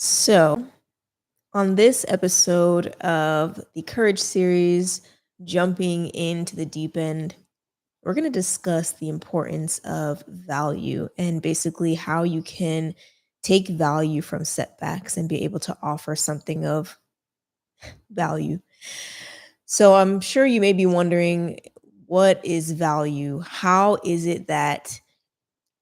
So, on this episode of the Courage series, Jumping into the Deep End, we're going to discuss the importance of value and basically how you can take value from setbacks and be able to offer something of value. So, I'm sure you may be wondering, what is value? How is it that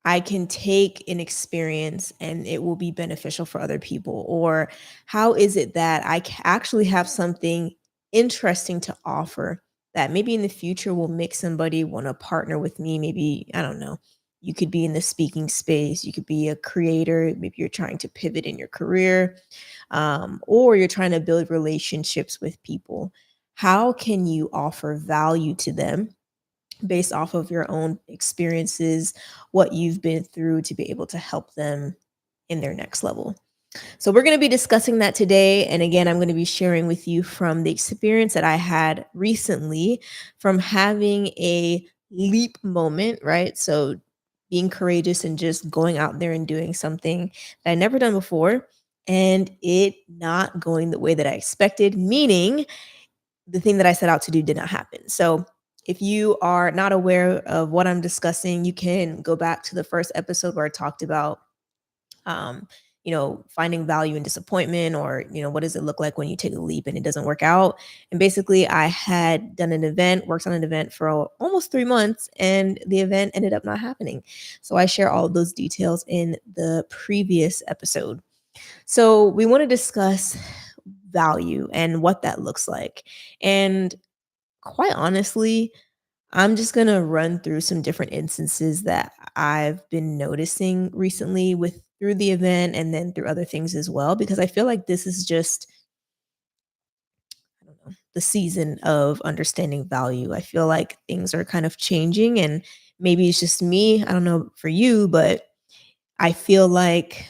I can take an experience and it will be beneficial for other people? Or how is it that actually have something interesting to offer that maybe in the future will make somebody want to partner with me? Maybe, I don't know. You could be in the speaking space, you could be a creator, maybe you're trying to pivot in your career, or you're trying to build relationships with people. How can you offer value to them based off of your own experiences, what you've been through to be able to help them in their next level? So, we're going to be discussing that today. And again, I'm going to be sharing with you from the experience that I had recently from having a leap moment, right? So, being courageous and just going out there and doing something that I never done before and it not going the way that I expected, meaning the thing that I set out to do did not happen. So, if you are not aware of what I'm discussing, you can go back to the first episode where I talked about, um, finding value in disappointment, or, what does it look like when you take a leap and it doesn't work out? And basically, I had done an event, worked on an event for almost 3 months, and the event ended up not happening. So, I share all of those details in the previous episode. So, we want to discuss value and what that looks like. And quite honestly, I'm just going to run through some different instances that I've been noticing recently with through the event and then through other things as well, because I feel like this is just, I don't know, the season of understanding value. I feel like things are kind of changing, and maybe it's just me, I don't know for you, but I feel like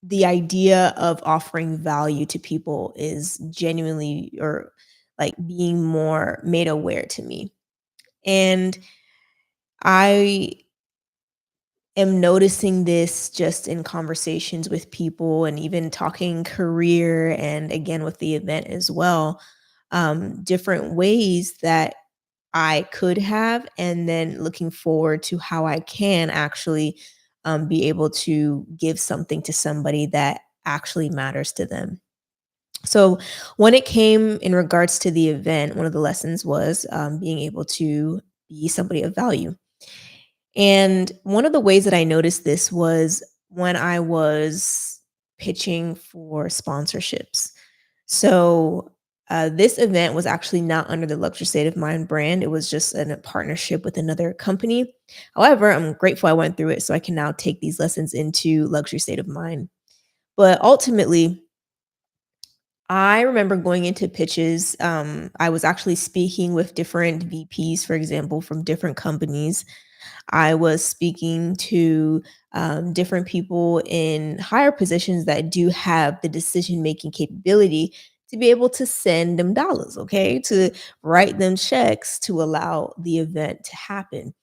the idea of offering value to people is genuinely, or like, being more made aware to me. And I am noticing this just in conversations with people and even talking career, and again with the event as well. Different ways that I could have, and then looking forward to how I can actually be able to give something to somebody that actually matters to them. So, when it came in regards to the event, one of the lessons was being able to be somebody of value. And one of the ways that I noticed this was when I was pitching for sponsorships. So, this event was actually not under the Luxury State of Mind brand. It was just in a partnership with another company. However, I'm grateful I went through it so I can now take these lessons into Luxury State of Mind. But ultimately, I remember going into pitches. I was actually speaking with different VPs, for example, from different companies. I was speaking to different people in higher positions that do have the decision making capability to be able to send them dollars, okay, to write them checks to allow the event to happen.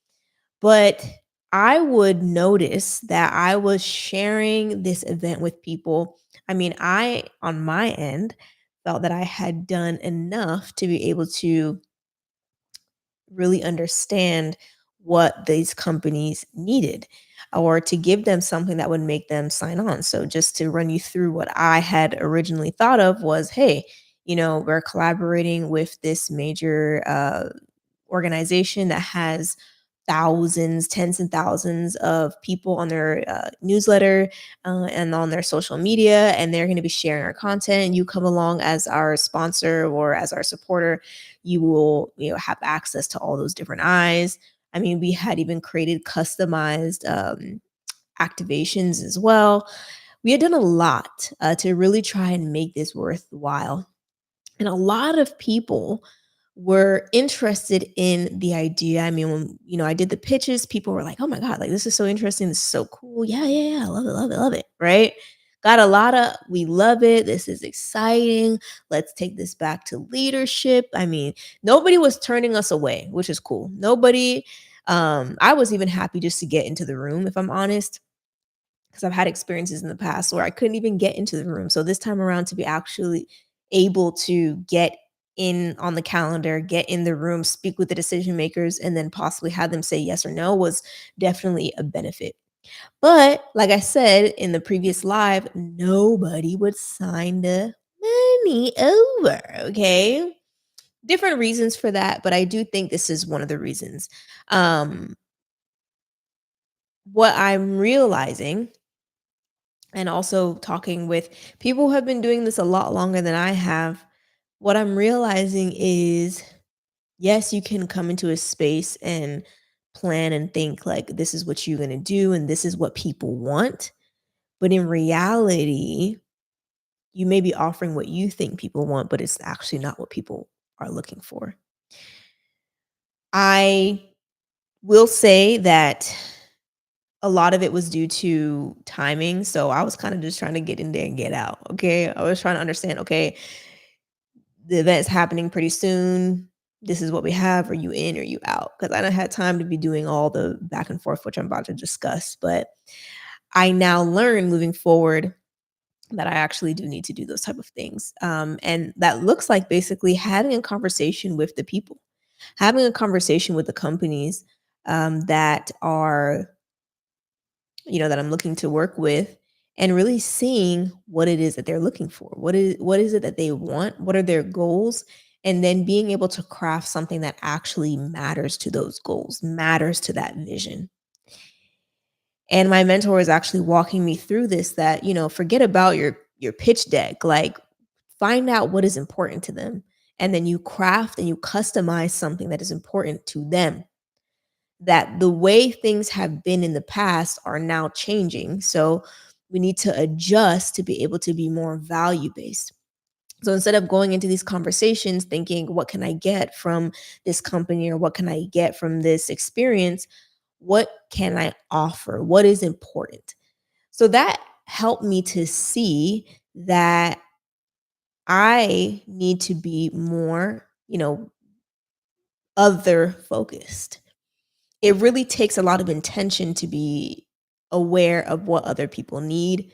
But I would notice that I was sharing this event with people. I mean, I, on my end, felt that I had done enough to be able to really understand what these companies needed, or to give them something that would make them sign on. So, just to run you through what I had originally thought of was, hey, we're collaborating with this major organization that has thousands, tens and thousands of people on their newsletter and on their social media, and they're going to be sharing our content. You come along as our sponsor or as our supporter, you will, have access to all those different eyes. I mean, we had even created customized activations as well. We had done a lot to really try and make this worthwhile. And a lot of people were interested in the idea. I mean, when, I did the pitches, people were like, "Oh my god, like, this is so interesting. This is so cool. Yeah, yeah, yeah. Love it, love it, love it." Right? Got a lot of, "We love it. This is exciting. Let's take this back to leadership." I mean, nobody was turning us away, which is cool. Nobody, I was even happy just to get into the room, if I'm honest, because I've had experiences in the past where I couldn't even get into the room. So this time around to be actually able to get in on the calendar, get in the room, speak with the decision makers, and then possibly have them say yes or no was definitely a benefit. But like I said in the previous live, nobody would sign the money over. Okay. Different reasons for that, but I do think this is one of the reasons. Um, what I'm realizing, and also talking with people who have been doing this a lot longer than I have, what I'm realizing is yes, you can come into a space and plan and think like this is what you're going to do and this is what people want. But in reality, you may be offering what you think people want, but it's actually not what people are looking for. I will say that a lot of it was due to timing. So I was kind of just trying to get in there and get out. Okay. I was trying to understand, okay, the event's happening pretty soon. This is what we have. Are you in or you out? Because I don't have time to be doing all the back and forth, which I'm about to discuss. But I now learn moving forward that I actually do need to do those type of things. And that looks like basically having a conversation with the people, having a conversation with the companies that are, that I'm looking to work with, and really seeing what it is that they're looking for. What is it that they want? What are their goals? And then being able to craft something that actually matters to those goals, matters to that vision. And my mentor is actually walking me through this that, forget about your pitch deck, like find out what is important to them. And then you craft and you customize something that is important to them. That the way things have been in the past are now changing. So we need to adjust to be able to be more value based. So instead of going into these conversations thinking, what can I get from this company or what can I get from this experience? What can I offer? What is important? So that helped me to see that I need to be more, other focused. It really takes a lot of intention to be aware of what other people need,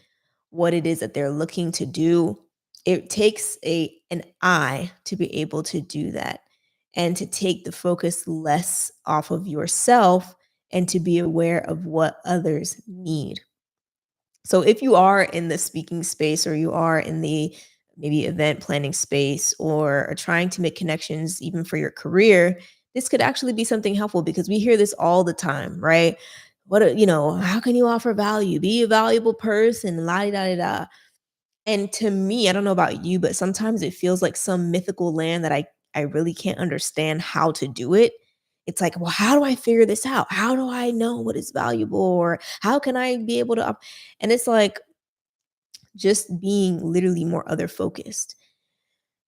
what it is that they're looking to do. It takes an eye to be able to do that and to take the focus less off of yourself and to be aware of what others need. So if you are in the speaking space or you are in the maybe event planning space or are trying to make connections even for your career, this could actually be something helpful because we hear this all the time, right? How can you offer value? Be a valuable person, la da da da. And to me, I don't know about you, but sometimes it feels like some mythical land that I really can't understand how to do it. It's like, well, how do I figure this out? How do I know what is valuable or how can I be able to and it's like just being literally more other focused.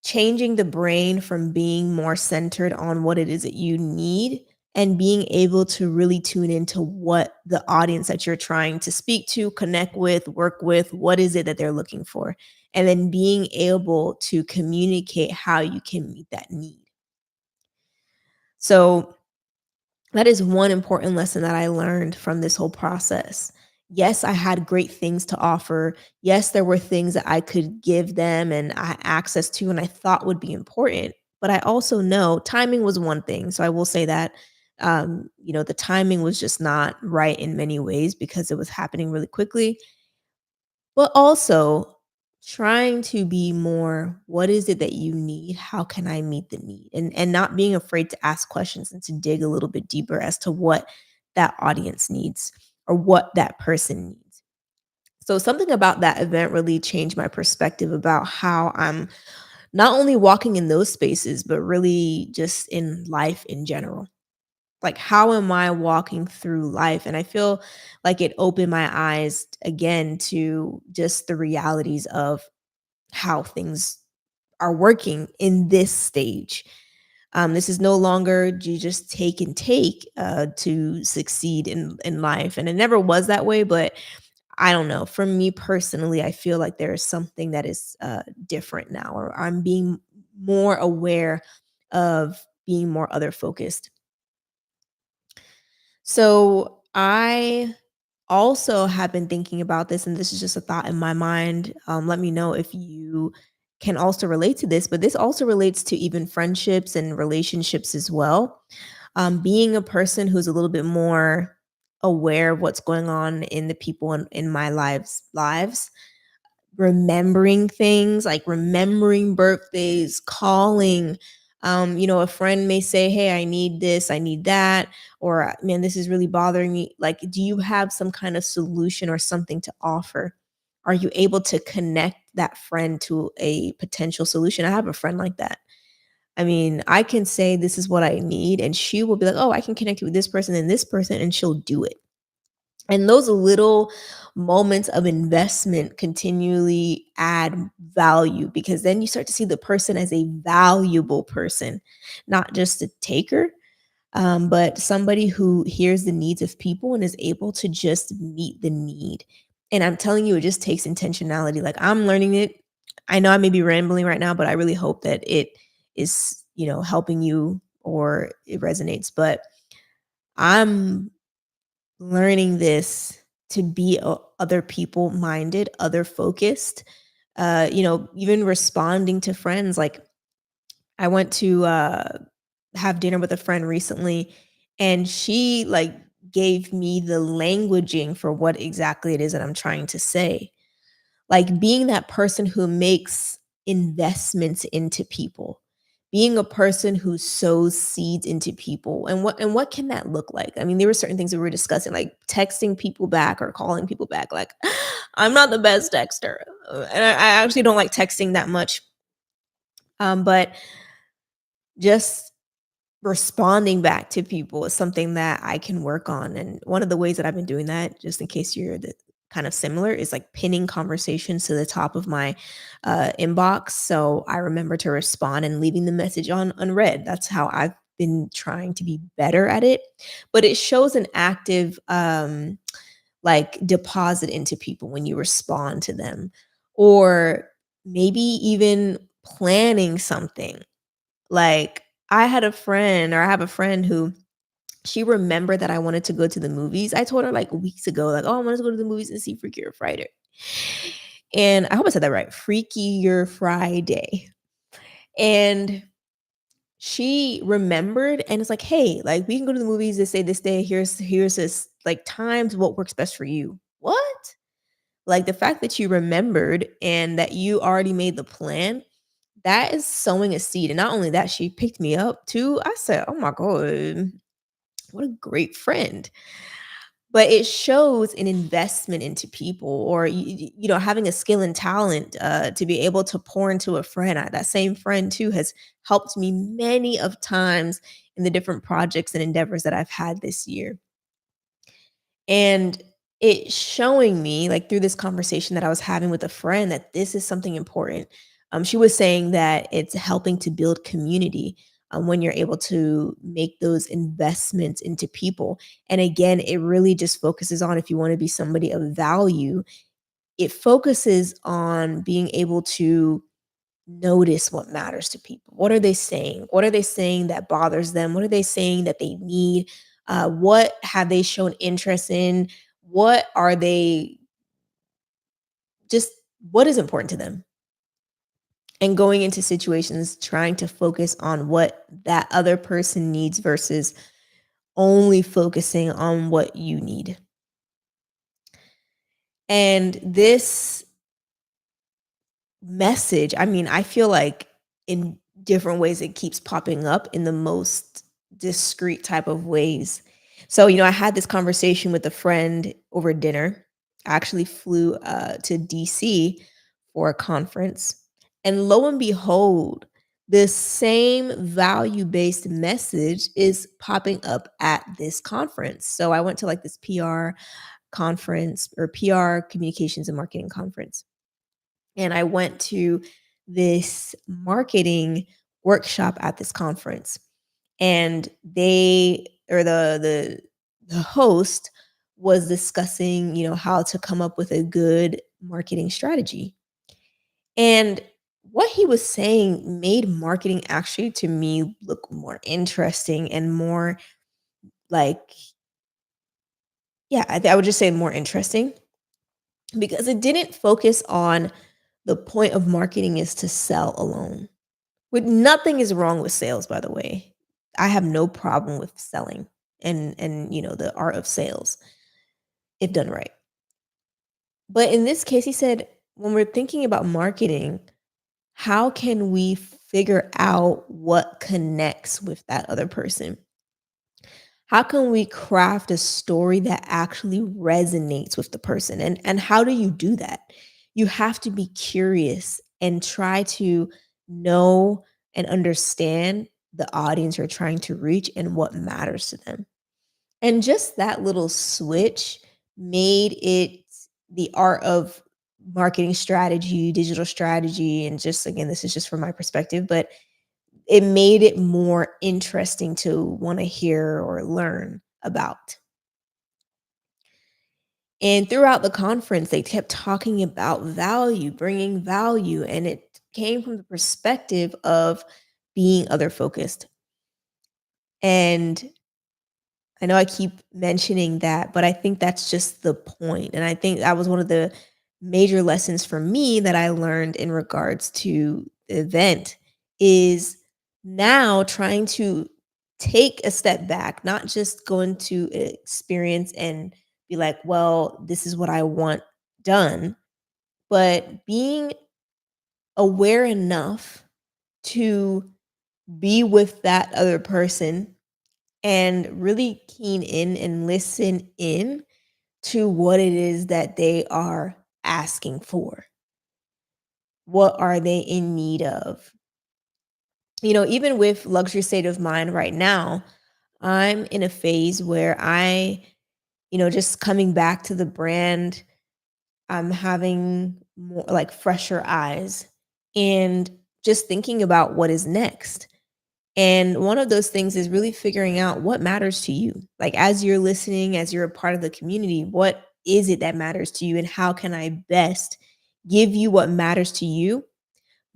Changing the brain from being more centered on what it is that you need and being able to really tune into what the audience that you're trying to speak to, connect with, work with, what is it that they're looking for? And then being able to communicate how you can meet that need. So that is one important lesson that I learned from this whole process. Yes, I had great things to offer. Yes, there were things that I could give them and I had access to and I thought would be important. But I also know timing was one thing. So I will say that the timing was just not right in many ways because it was happening really quickly. But also trying to be more, what is it that you need? How can I meet the need? And not being afraid to ask questions and to dig a little bit deeper as to what that audience needs or what that person needs. So something about that event really changed my perspective about how I'm not only walking in those spaces, but really just in life in general. Like, how am I walking through life? And I feel like it opened my eyes again to just the realities of how things are working in this stage. This is no longer you just take and take to succeed in life, and it never was that way. But I don't know. For me personally, I feel like there is something that is different now, or I'm being more aware of being more other focused. So I also have been thinking about this, and this is just a thought in my mind. Let me know if you can also relate to this, but this also relates to even friendships and relationships as well. Being a person who's a little bit more aware of what's going on in the people in my lives, remembering things, like remembering birthdays, calling. A friend may say, "Hey, I need this, I need that," or "Man, this is really bothering me." Like, do you have some kind of solution or something to offer? Are you able to connect that friend to a potential solution? I have a friend like that. I mean, I can say this is what I need, and she will be like, "Oh, I can connect you with this person," and she'll do it. And those little moments of investment continually add value because then you start to see the person as a valuable person, not just a taker, but somebody who hears the needs of people and is able to just meet the need. And I'm telling you, it just takes intentionality. Like I'm learning it. I know I may be rambling right now, but I really hope that it is, helping you or it resonates. But I'm learning this to be other people minded, other focused, even responding to friends. Like I went to have dinner with a friend recently and she like gave me the languaging for what exactly it is that I'm trying to say. Like being that person who makes investments into people, being a person who sows seeds into people. And what can that look like? I mean, there were certain things that we were discussing, like texting people back or calling people back. Like, I'm not the best texter. And I actually don't like texting that much. But just responding back to people is something that I can work on, and one of the ways that I've been doing that, just in case you're the kind of similar, is like pinning conversations to the top of my inbox, so I remember to respond and leaving the message on unread. That's how I've been trying to be better at it, but it shows an active like deposit into people when you respond to them, or maybe even planning something like, I have a friend who she remembered that I wanted to go to the movies. I told her, like, weeks ago, like, "Oh, I wanted to go to the movies and see Freakier Friday." And I hope I said that right, Freakier Friday. And she remembered and it's like, "Hey, like, we can go to the movies this day. Here's this, like, times, what works best for you." What? Like, the fact that you remembered and that you already made the plan, that is sowing a seed, and not only that, she picked me up too. I said, "Oh my god, what a great friend." But it shows an investment into people or, having a skill and talent, to be able to pour into a friend. That same friend too has helped me many of times in the different projects and endeavors that I've had this year. And it showing me, like, through this conversation that I was having with a friend that this is something important. She was saying that it's helping to build community, when you're able to make those investments into people. And again, it really just focuses on if you wanna be somebody of value, it focuses on being able to notice what matters to people. What are they saying? What are they saying that bothers them? What are they saying that they need? What have they shown interest in? What are they just what is important to them? And going into situations trying to focus on what that other person needs versus only focusing on what you need. And this message, I mean, I feel like in different ways it keeps popping up in the most discreet type of ways. So, I had this conversation with a friend over dinner. I actually flew to DC for a conference. And lo and behold, the same value based message is popping up at this conference. So I went to like this PR conference or PR communications and marketing conference. And I went to this marketing workshop at this conference. And they or the host was discussing, how to come up with a good marketing strategy. And what he was saying made marketing actually to me look more interesting and more like Yeah, I would just say more interesting because it didn't focus on the point of marketing is to sell alone. With nothing is wrong with sales, by the way. I have no problem with selling and the art of sales if done right. But in this case, he said, when we're thinking about marketing, how can we figure out what connects with that other person? How can we craft a story that actually resonates with the person? And how do you do that? You have to be curious and try to know and understand the audience you're trying to reach and what matters to them. And just that little switch made it the art of marketing strategy, digital strategy, and just again, this is just from my perspective, but it made it more interesting to wanna hear or learn about. And throughout the conference, they kept talking about value, bringing value, and it came from the perspective of being other focused. And I know I keep mentioning that, but I think that's just the point, and I think that was one of the major lessons for me that I learned in regards to the event is now trying to take a step back, not just go into experience and be like, "Well, this is what I want done," but being aware enough to be with that other person and really keen in and listen in to what it is that they are asking for. What are they in need of? Even with luxury state of mind right now, I'm in a phase where just coming back to the brand, I'm having more like fresher eyes and just thinking about what is next. And one of those things is really figuring out what matters to you. Like as you're listening, as you're a part of the community, what is it that matters to you and how can I best give you what matters to you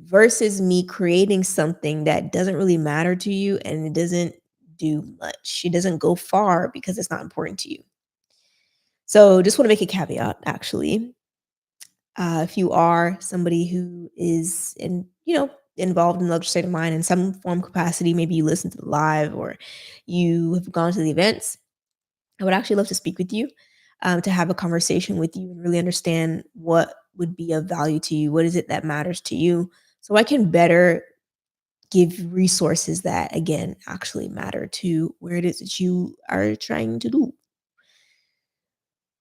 versus me creating something that doesn't really matter to you and it doesn't do much. It doesn't go far because it's not important to you. So just want to make a caveat actually. If you are somebody who is involved in luxury state of mind in some form capacity, maybe you listen to the live or you have gone to the events, I would actually love to speak with you, to have a conversation with you and really understand what would be of value to you. What is it that matters to you? So I can better give resources that, again, actually matter to where it is that you are trying to do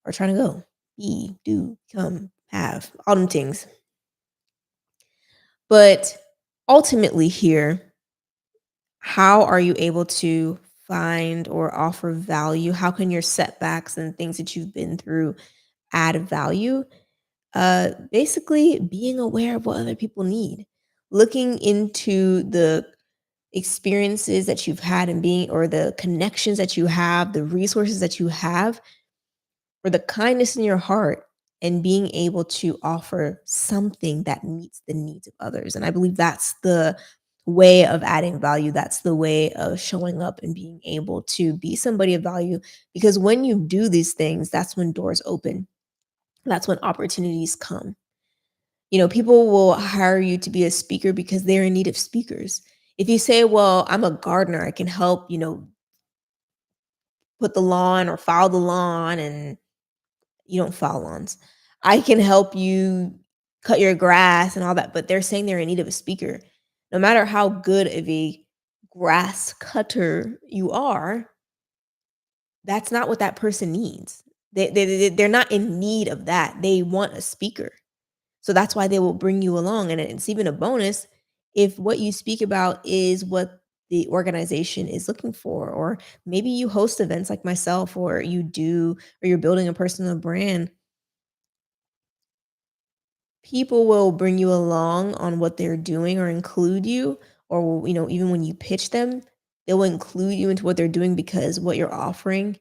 or trying to go, be, do, come, have, all them things. But ultimately, here, how are you able to find or offer value? How can your setbacks and things that you've been through add value? Basically, being aware of what other people need, looking into the experiences that you've had and being or the connections that you have, the resources that you have, or the kindness in your heart and being able to offer something that meets the needs of others. And I believe that's the way of adding value. That's the way of showing up and being able to be somebody of value. Because when you do these things, that's when doors open. That's when opportunities come. People will hire you to be a speaker because they're in need of speakers. If you say, well, I'm a gardener, I can help, put the lawn or foul the lawn and you don't foul lawns. I can help you cut your grass and all that, but they're saying they're in need of a speaker. No matter how good of a grass cutter you are, that's not what that person needs. They're not in need of that. They want a speaker. So that's why they will bring you along. And it's even a bonus if what you speak about is what the organization is looking for. Or maybe you host events like myself, or or you're building a personal brand. People will bring you along on what they're doing or include you, or, even when you pitch them, they will include you into what they're doing because what you're offering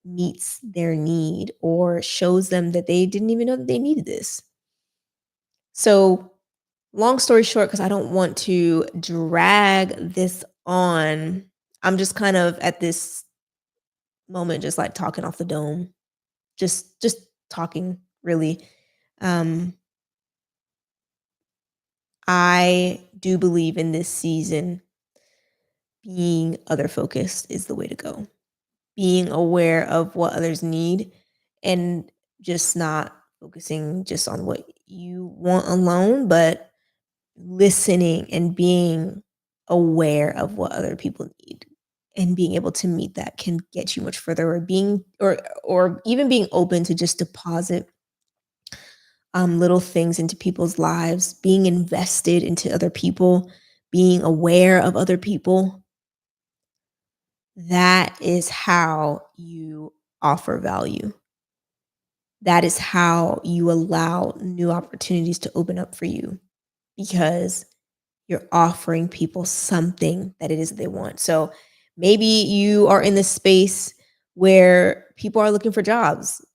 meets their need or shows them that they didn't even know that they needed this. So, long story short, because I don't want to drag this on, I'm just kind of at this moment, just like talking off the dome. just talking really. Um, I do believe in this season being other focused is the way to go. Being aware of what others need and just not focusing just on what you want alone, but listening and being aware of what other people need and being able to meet that can get you much further, or being or even being open to just deposit little things into people's lives, being invested into other people, being aware of other people. That is how you offer value. That is how you allow new opportunities to open up for you, because you're offering people something that it is they want. So maybe you are in this space where people are looking for jobs,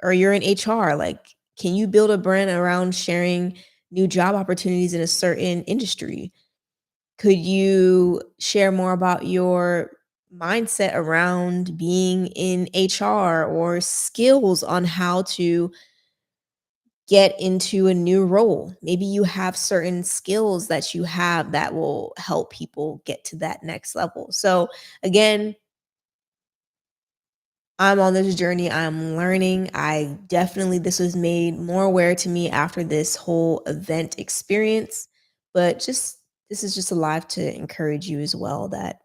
or you're in HR. Like, can you build a brand around sharing new job opportunities in a certain industry? Could you share more about your mindset around being in HR, or skills on how to get into a new role? Maybe you have certain skills that you have that will help people get to that next level. So, again, I'm on this journey. I'm learning. This was made more aware to me after this whole event experience. But this is just a live to encourage you as well, that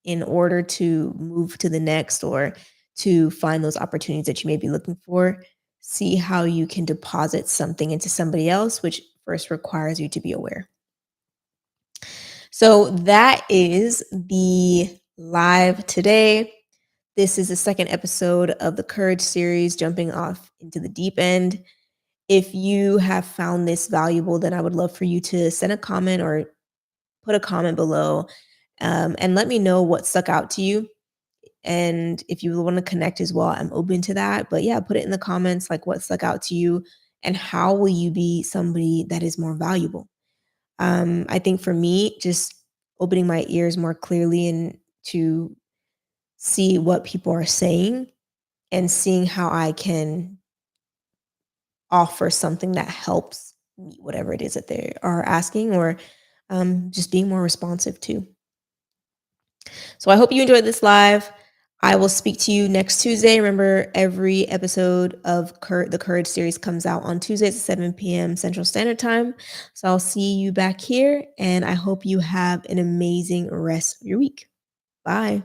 in order to move to the next, or to find those opportunities that you may be looking for, see how you can deposit something into somebody else, which first requires you to be aware. So that is the live today. This is the second episode of the Courage series, jumping off into the deep end. If you have found this valuable, then I would love for you to send a comment or put a comment below, and let me know what stuck out to you. And if you want to connect as well, I'm open to that. But yeah, put it in the comments, like what stuck out to you, and how will you be somebody that is more valuable. I think for me, just opening my ears more clearly and to see what people are saying, and seeing how I can offer something that helps meet whatever it is that they are asking, or just being more responsive to. So I hope you enjoyed this live. I will speak to you next Tuesday. Remember, every episode of the Courage series comes out on Tuesdays at 7 p.m. Central Standard Time. So I'll see you back here, and I hope you have an amazing rest of your week. Bye.